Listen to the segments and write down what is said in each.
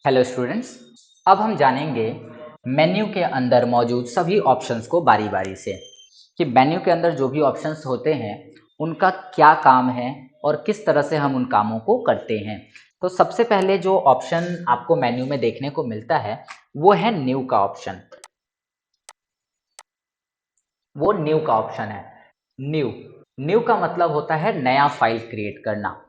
Hello students, अब हम जानेंगे मेन्यू के अंदर मौजूद सभी ऑप्शंस को बारी बारी से कि मेन्यू के अंदर जो भी ऑप्शंस होते हैं उनका क्या काम है और किस तरह से हम उन कामों को करते हैं। तो सबसे पहले जो ऑप्शन आपको मेन्यू में देखने को मिलता है वो है न्यू का ऑप्शन। वो न्यू का ऑप्शन है। न्यू न्यू का मतलब होता है नया फाइल क्रिएट करना।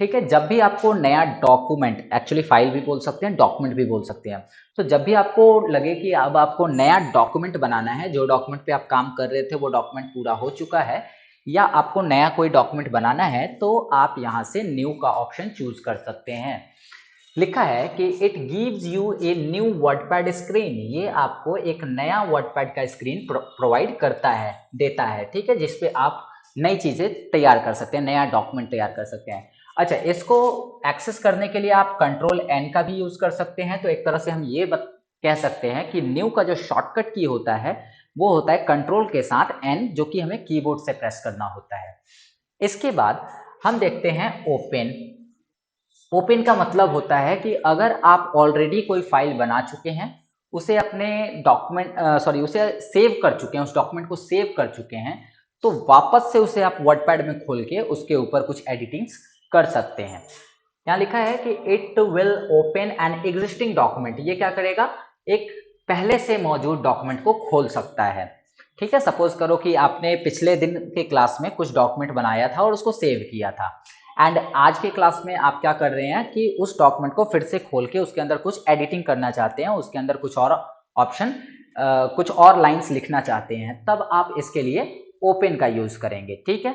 ठीक है, जब भी आपको नया डॉक्यूमेंट, एक्चुअली फाइल भी बोल सकते हैं, डॉक्यूमेंट भी बोल सकते हैं, तो जब भी आपको लगे कि अब आपको नया डॉक्यूमेंट बनाना है, जो डॉक्यूमेंट पे आप काम कर रहे थे वो डॉक्यूमेंट पूरा हो चुका है या आपको नया कोई डॉक्यूमेंट बनाना है, तो आप यहाँ से न्यू का ऑप्शन चूज कर सकते हैं। लिखा है कि it gives U a new WordPad screen, ये आपको एक नया वर्डपैड का स्क्रीन प्रोवाइड करता है, देता है। ठीक है, जिसपे आप नई चीजें तैयार कर सकते हैं, नया डॉक्यूमेंट तैयार कर सकते हैं। अच्छा, इसको एक्सेस करने के लिए आप कंट्रोल एन का भी यूज कर सकते हैं। तो एक तरह से हम ये कह सकते हैं कि न्यू का जो शॉर्टकट की होता है वो होता है कंट्रोल के साथ एन, जो कि हमें कीबोर्ड से प्रेस करना होता है। इसके बाद हम देखते हैं ओपन। ओपन का मतलब होता है कि अगर आप ऑलरेडी कोई फाइल बना चुके हैं, उसे अपने डॉक्यूमेंट उसे सेव कर चुके हैं, उस डॉक्यूमेंट को सेव कर चुके हैं, तो वापस से उसे आप वर्डपैड में खोल के उसके ऊपर कुछ एडिटिंग्स कर सकते हैं। यहाँ लिखा है कि it will open an existing document, ये क्या करेगा, एक पहले से मौजूद डॉक्यूमेंट को खोल सकता है। ठीक है, सपोज करो कि आपने पिछले दिन के क्लास में कुछ डॉक्यूमेंट बनाया था और उसको सेव किया था, एंड आज के क्लास में आप क्या कर रहे हैं कि उस डॉक्यूमेंट को फिर से खोल के उसके अंदर कुछ एडिटिंग करना चाहते हैं, उसके अंदर कुछ और ऑप्शन, कुछ और लाइंस लिखना चाहते हैं, तब आप इसके लिए ओपन का यूज करेंगे। ठीक है।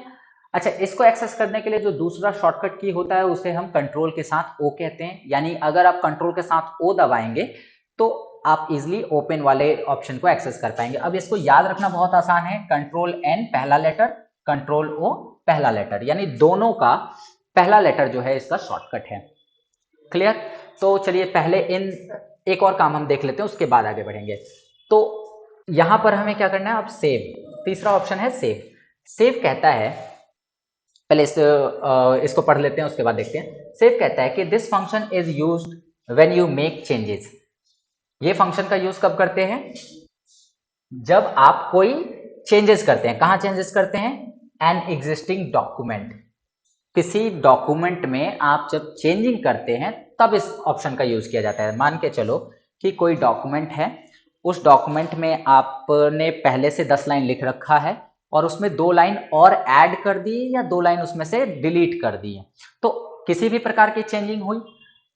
अच्छा, इसको एक्सेस करने के लिए जो दूसरा शॉर्टकट की होता है उसे हम कंट्रोल के साथ ओ कहते हैं, यानी अगर आप कंट्रोल के साथ ओ दबाएंगे तो आप इजिली ओपन वाले ऑप्शन को एक्सेस कर पाएंगे। अब इसको याद रखना बहुत आसान है, कंट्रोल एन पहला लेटर, कंट्रोल ओ पहला लेटर, यानी दोनों का पहला लेटर जो है इसका शॉर्टकट है। क्लियर। तो चलिए पहले इन एक और काम हम देख लेते हैं, उसके बाद आगे बढ़ेंगे। तो यहां पर हमें क्या करना है, अब सेव, तीसरा ऑप्शन है सेव। सेव कहता है, पहले इसको पढ़ लेते हैं उसके बाद देखते हैं। सेव कहता है कि this function is used when you make changes. ये फंक्शन का यूज कब करते हैं, जब आप कोई चेंजेस करते हैं। कहां चेंजेस करते हैं, एन एग्जिस्टिंग डॉक्यूमेंट, किसी डॉक्यूमेंट में आप जब चेंजिंग करते हैं तब इस ऑप्शन का यूज किया जाता है। मान के चलो कि कोई डॉक्यूमेंट है, उस डॉक्यूमेंट में आपने पहले से 10 लाइन लिख रखा है और उसमें 2 लाइन और ऐड कर दी या 2 लाइन उसमें से डिलीट कर दी है, तो किसी भी प्रकार की चेंजिंग हुई,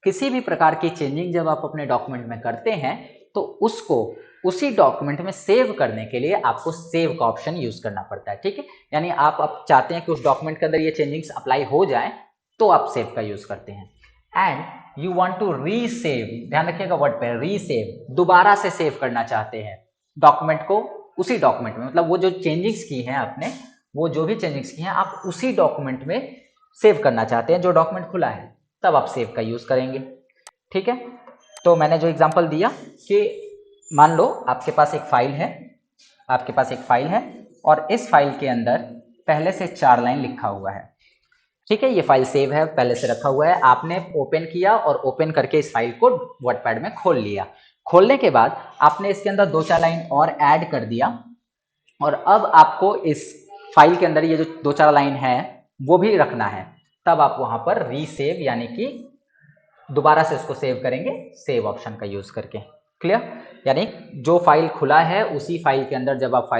किसी भी प्रकार की चेंजिंग जब आप अपने डॉक्यूमेंट में करते हैं तो उसको उसी डॉक्यूमेंट में सेव करने के लिए आपको सेव का ऑप्शन यूज करना पड़ता है। ठीक है, यानी आप अब चाहते हैं कि उस डॉक्यूमेंट के अंदर ये चेंजिंग्स अप्लाई हो जाए तो आप सेव का यूज करते हैं। एंड यू वांट टू रीसेव, ध्यान रखिएगा वर्ड पे रीसेव, दोबारा से सेव करना चाहते हैं डॉक्यूमेंट को उसी डॉक्यूमेंट में, मतलब वो जो चेंजिंग्स की हैं आपने, वो जो भी चेंजिंग्स की हैं आप उसी डॉक्यूमेंट में सेव करना चाहते हैं जो डॉक्यूमेंट खुला है, तब आप सेव का यूज करेंगे। ठीक है, तो मैंने जो एग्जांपल दिया कि मान लो आपके पास एक फाइल है, आपके पास एक फाइल है और इस फाइल के अंदर पहले से 4 लाइन लिखा हुआ है। ठीक है, ये फाइल सेव है, पहले से रखा हुआ है, आपने ओपन किया और ओपन करके इस फाइल को वर्डपैड में खोल लिया। खोलने के बाद आपने इसके अंदर 2-4 लाइन और ऐड कर दिया और अब आपको इस फाइल के अंदर ये जो 2-4 लाइन है वो भी रखना है, तब आप वहां पर रीसेव यानी कि दोबारा से उसको सेव करेंगे, सेव ऑप्शन का यूज करके। क्लियर, यानी जो फाइल खुला है उसी फाइल के अंदर जब आप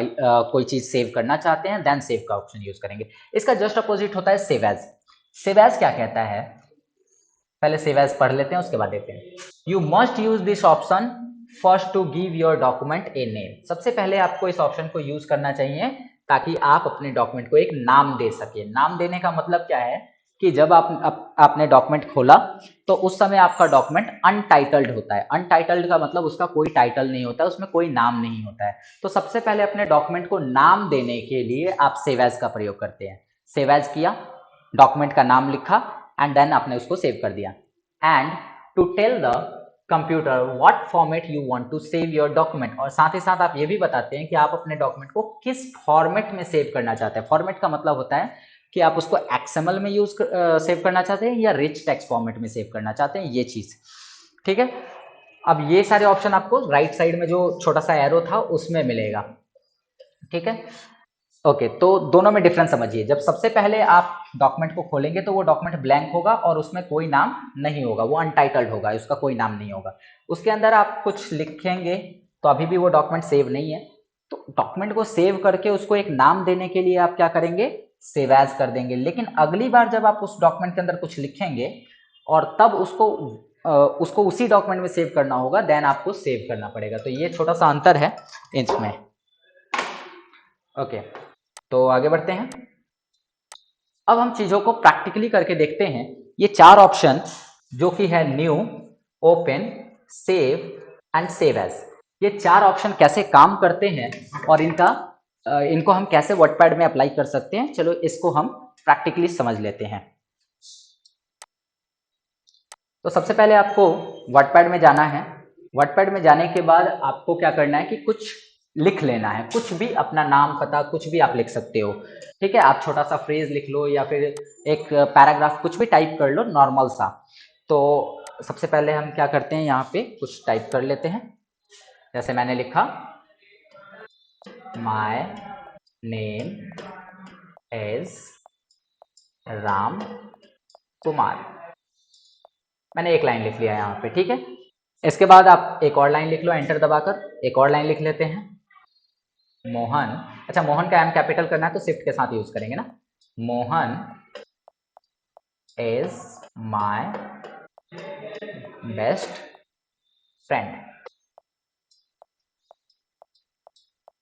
कोई चीज सेव करना चाहते हैं देन सेव का ऑप्शन यूज करेंगे। इसका जस्ट अपोजिट होता है सेव एज। सेव एज क्या कहता है, पहले सेव एज पढ़ लेते हैं उसके बाद देखते हैं। You must use this option first to give your document a name. सबसे पहले आपको इस ऑप्शन को यूज करना चाहिए ताकि आप अपने डॉक्यूमेंट को एक नाम दे सके। नाम देने का मतलब क्या है कि जब आपने डॉक्यूमेंट खोला तो उस समय आपका डॉक्यूमेंट अनटाइटल्ड होता है। अनटाइटल्ड का मतलब उसका कोई टाइटल नहीं होता है, उसमें कोई नाम नहीं होता है। तो सबसे पहले अपने डॉक्यूमेंट को नाम देने के लिए आप सेव एज का प्रयोग करते हैं। सेव एज किया, डॉक्यूमेंट का नाम लिखा एंड देन आपने उसको सेव कर दिया। And to tell the computer what format you want to save your document, और साथ ही साथ आप ये भी बताते हैं कि आप अपने डॉक्यूमेंट को किस फॉर्मेट में सेव करना चाहते हैं। फॉर्मेट का मतलब होता है कि आप उसको एक्सएमएल में सेव करना चाहते हैं या रिच टेक्स्ट फॉर्मेट में सेव करना चाहते हैं, ये चीज। ठीक है, अब ये सारे ऑप्शन आपको राइट साइड में जो छोटा सा एरो था उसमें मिलेगा, ठीक है। ओके, तो दोनों में डिफरेंस समझिए। जब सबसे पहले आप डॉक्यूमेंट को खोलेंगे तो वो डॉक्यूमेंट ब्लैंक होगा और उसमें कोई नाम नहीं होगा, वो अनटाइटल्ड होगा, उसका कोई नाम नहीं होगा। उसके अंदर आप कुछ लिखेंगे तो अभी भी वो डॉक्यूमेंट सेव नहीं है। तो डॉक्यूमेंट को सेव करके उसको एक नाम देने के लिए आप क्या करेंगे, सेव एज कर देंगे। लेकिन अगली बार जब आप उस डॉक्यूमेंट के अंदर कुछ लिखेंगे और तब उसको उसी डॉक्यूमेंट में सेव करना होगा, देन आपको सेव करना पड़ेगा। तो ये छोटा सा अंतर है इसमें। ओके, तो आगे बढ़ते हैं। अब हम चीजों को प्रैक्टिकली करके देखते हैं। ये चार ऑप्शन जो कि है new, open, save and save as, ये चार ऑप्शन कैसे काम करते हैं और इनको हम कैसे वर्डपैड में अप्लाई कर सकते हैं, चलो इसको हम प्रैक्टिकली समझ लेते हैं। तो सबसे पहले आपको वर्डपैड में जाना है। वर्डपैड में जाने के बाद आपको क्या करना है कि कुछ लिख लेना है, कुछ भी, अपना नाम पता कुछ भी आप लिख सकते हो, ठीक है। आप छोटा सा फ्रेज लिख लो या फिर एक पैराग्राफ कुछ भी टाइप कर लो, नॉर्मल सा। तो सबसे पहले हम क्या करते हैं, यहाँ पे कुछ टाइप कर लेते हैं। जैसे मैंने लिखा my name is Ram Kumar, मैंने एक लाइन लिख लिया यहाँ पे, ठीक है। इसके बाद आप एक और लाइन लिख लो, एंटर दबाकर एक और लाइन लिख लेते हैं। मोहन, अच्छा मोहन का एम कैपिटल करना है तो शिफ्ट के साथ यूज करेंगे ना। Mohan is my best friend.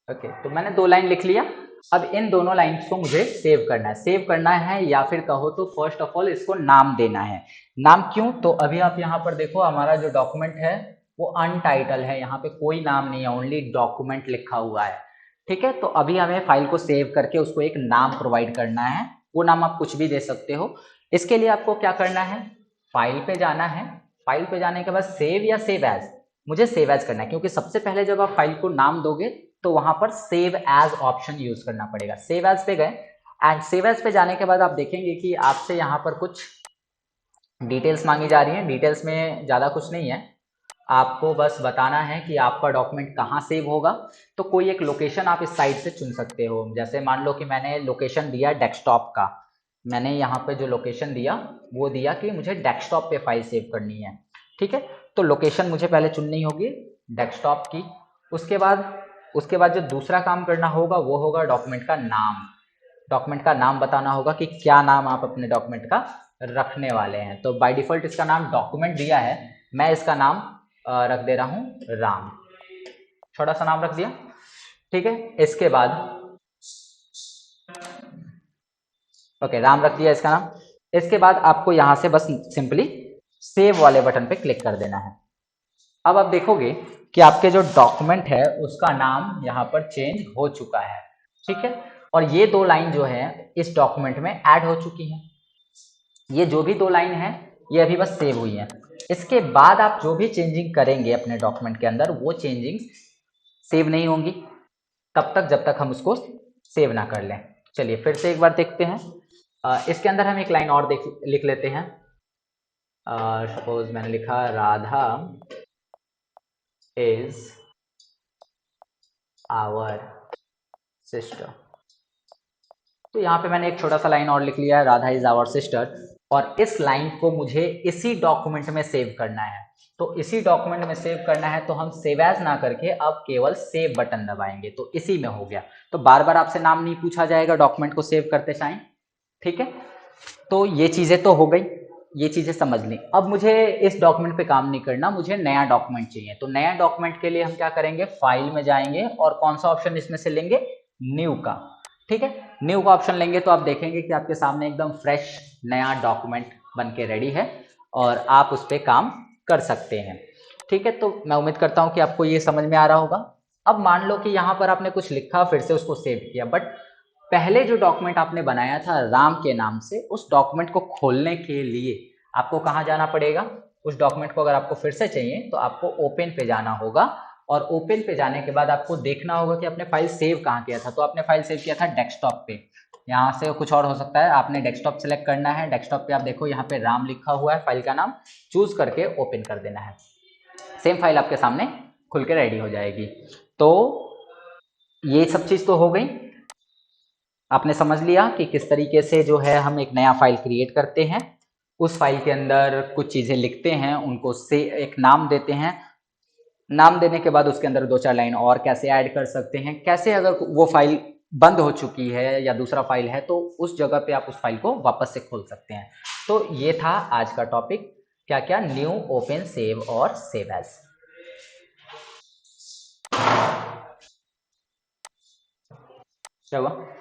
Okay, तो मैंने दो लाइन लिख लिया। अब इन दोनों लाइन्स को मुझे सेव करना है। सेव करना है या फिर कहो तो फर्स्ट ऑफ ऑल इसको नाम देना है। नाम क्यों, तो अभी आप यहाँ पर देखो हमारा जो डॉक्यूमेंट है वो अनटाइटल है, यहाँ पे कोई नाम नहीं है, ओनली डॉक्यूमेंट लिखा हुआ है, ठीक है। तो अभी हमें फाइल को सेव करके उसको एक नाम प्रोवाइड करना है। वो नाम आप कुछ भी दे सकते हो। इसके लिए आपको क्या करना है, फाइल पे जाना है। फाइल पे जाने के बाद सेव या सेव एज, मुझे सेव एज करना है क्योंकि सबसे पहले जब आप फाइल को नाम दोगे तो वहां पर सेव एज ऑप्शन यूज करना पड़ेगा। सेव एज पे गए एंड सेव एज पे जाने के बाद आप देखेंगे कि आपसे यहाँ पर कुछ डिटेल्स मांगी जा रही हैं। डिटेल्स में ज़्यादा कुछ नहीं है, आपको बस बताना है कि आपका डॉक्यूमेंट कहाँ सेव होगा। तो कोई एक लोकेशन आप इस साइट से चुन सकते हो। जैसे मान लो कि मैंने लोकेशन दिया डेस्कटॉप का, मैंने यहाँ पे जो लोकेशन दिया वो दिया कि मुझे डेस्कटॉप पे फाइल सेव करनी है, ठीक है। तो लोकेशन मुझे पहले चुननी होगी डेस्कटॉप की। उसके बाद जो दूसरा काम करना होगा वो होगा डॉक्यूमेंट का नाम। डॉक्यूमेंट का नाम बताना होगा कि क्या नाम आप अपने डॉक्यूमेंट का रखने वाले हैं। तो बाय डिफॉल्ट इसका नाम डॉक्यूमेंट दिया है, मैं इसका नाम रख दे रहा हूं राम, छोटा सा नाम रख दिया, ठीक है। इसके बाद ओके, राम रख दिया इसका नाम। इसके बाद आपको यहां से बस सिंपली सेव वाले बटन पे क्लिक कर देना है। अब आप देखोगे कि आपके जो डॉक्यूमेंट है उसका नाम यहाँ पर चेंज हो चुका है, ठीक है। और ये दो लाइन जो है इस डॉक्यूमेंट में ऐड हो चुकी हैं। ये जो भी दो लाइन है ये अभी बस सेव हुई है। इसके बाद आप जो भी चेंजिंग करेंगे अपने डॉक्यूमेंट के अंदर वो चेंजिंग सेव नहीं होंगी तब तक जब तक हम उसको सेव ना कर लें। चलिए फिर से एक बार देखते हैं। इसके अंदर हम एक लाइन और लिख लेते हैं। सपोज मैंने लिखा राधा इज आवर सिस्टर। तो यहाँ पे मैंने एक छोटा सा लाइन और लिख लिया है, राधा इज आवर सिस्टर। और इस लाइन को मुझे इसी डॉक्यूमेंट में सेव करना है। तो इसी डॉक्यूमेंट में सेव करना है तो हम सेव एज ना करके अब केवल सेव बटन दबाएंगे, तो इसी में हो गया। तो बार बार आपसे नाम नहीं पूछा जाएगा डॉक्यूमेंट को सेव करते टाइम, ठीक है। तो ये चीजें तो हो गई, ये चीजें समझ ली। अब मुझे इस डॉक्यूमेंट पे काम नहीं करना, मुझे नया डॉक्यूमेंट चाहिए। तो नया डॉक्यूमेंट के लिए हम क्या करेंगे, फाइल में जाएंगे और कौन सा ऑप्शन इसमें से लेंगे, न्यू का, ठीक है। न्यू का ऑप्शन लेंगे तो आप देखेंगे कि आपके सामने एकदम फ्रेश नया डॉक्यूमेंट बन के रेडी है और आप उस पर काम कर सकते हैं, ठीक है। तो मैं उम्मीद करता हूं कि आपको ये समझ में आ रहा होगा। अब मान लो कि यहाँ पर आपने कुछ लिखा फिर से उसको सेव किया, बट पहले जो डॉक्यूमेंट आपने बनाया था राम के नाम से, उस डॉक्यूमेंट को खोलने के लिए आपको कहाँ जाना पड़ेगा, उस डॉक्यूमेंट को अगर आपको फिर से चाहिए तो आपको ओपन पे जाना होगा। और ओपन पे जाने के बाद आपको देखना होगा कि आपने फाइल सेव कहाँ किया था। तो आपने फाइल सेव किया था डेस्कटॉप पे, यहाँ से कुछ और हो सकता है, आपने डेस्कटॉप सेलेक्ट करना है। डेस्कटॉप पे आप देखो यहाँ पे राम लिखा हुआ है, फाइल का नाम चूज करके ओपन कर देना है। सेम फाइल आपके सामने खुल के रेडी हो जाएगी। तो ये सब चीज़ तो हो गई, आपने समझ लिया कि किस तरीके से जो है हम एक नया फाइल क्रिएट करते हैं, उस फाइल के अंदर कुछ चीज़ें लिखते हैं, उनको से एक नाम देते हैं, नाम देने के बाद उसके अंदर 2-4 लाइन और कैसे ऐड कर सकते हैं, कैसे अगर वो फाइल बंद हो चुकी है या दूसरा फाइल है तो उस जगह पे आप उस फाइल को वापस से खोल सकते हैं। तो ये था आज का टॉपिक, क्या क्या, न्यू, ओपन, सेव और सेव एज। क्या हुआ?